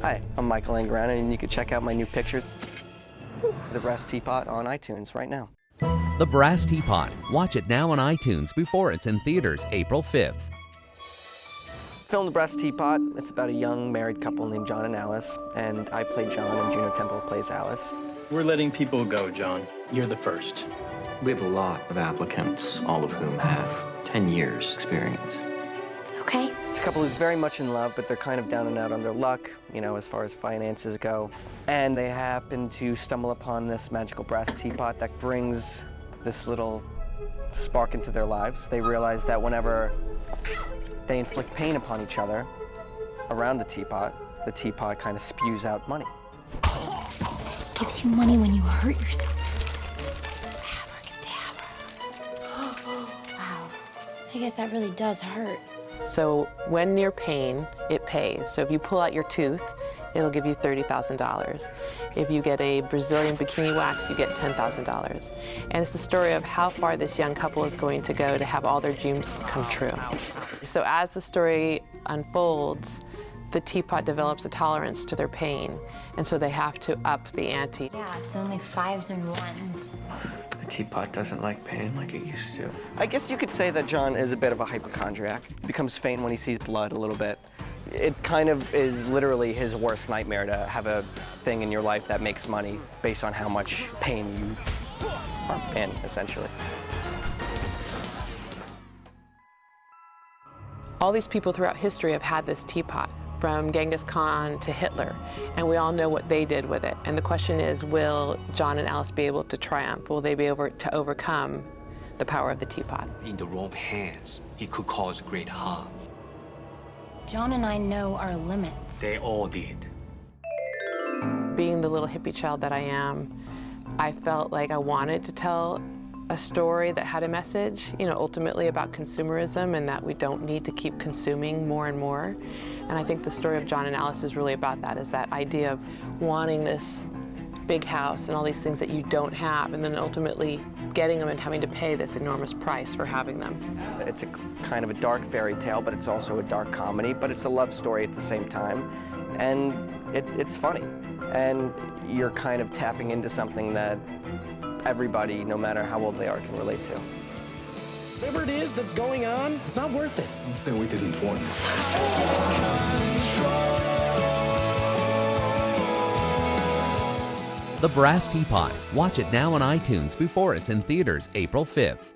Hi, I'm Michael Angrana, and you can check out my new picture, The Brass Teapot, on iTunes right now. The Brass Teapot. Watch it now on iTunes before it's in theaters April 5th. Film The Brass Teapot. It's about a young married couple named John and Alice, and I play John and Juno Temple plays Alice. We're letting people go, John. You're the first. We have a lot of applicants, all of whom have 10 years experience. Okay. It's a couple who's very much in love, but they're kind of down and out on their luck, you know, as far as finances go. And they happen to stumble upon this magical brass teapot that brings this little spark into their lives. They realize that whenever they inflict pain upon each other around the teapot kind of spews out money. Gives you money when you hurt yourself. Abracadabra. Wow. I guess that really does hurt. So when near pain, it pays. So if you pull out your tooth, it'll give you $30,000. If you get a Brazilian bikini wax, you get $10,000. And it's the story of how far this young couple is going to go to have all their dreams come true. So as the story unfolds, the teapot develops a tolerance to their pain, and so they have to up the ante. Yeah, it's only 5s and 1s. The teapot doesn't like pain like it used to. I guess you could say that John is a bit of a hypochondriac. He becomes faint when he sees blood a little bit. It kind of is literally his worst nightmare to have a thing in your life that makes money based on how much pain you are in, essentially. All these people throughout history have had this teapot, from Genghis Khan to Hitler, and we all know what they did with it. And the question is, will John and Alice be able to triumph? Will they be able to overcome the power of the teapot? In the wrong hands, it could cause great harm. John and I know our limits. They all did. Being the little hippie child that I am, I felt like I wanted to tell a story that had a message, you know, ultimately about consumerism and that we don't need to keep consuming more and more. And I think the story of John and Alice is really about that, is that idea of wanting this big house and all these things that you don't have, and then ultimately getting them and having to pay this enormous price for having them. It's a kind of a dark fairy tale, but it's also a dark comedy, but it's a love story at the same time. And it's funny. And you're kind of tapping into something that everybody, no matter how old they are, can relate to. Whatever it is that's going on, it's not worth it. I'm saying we didn't warn you. The Brass Teapot. Watch it now on iTunes before it's in theaters April 5th.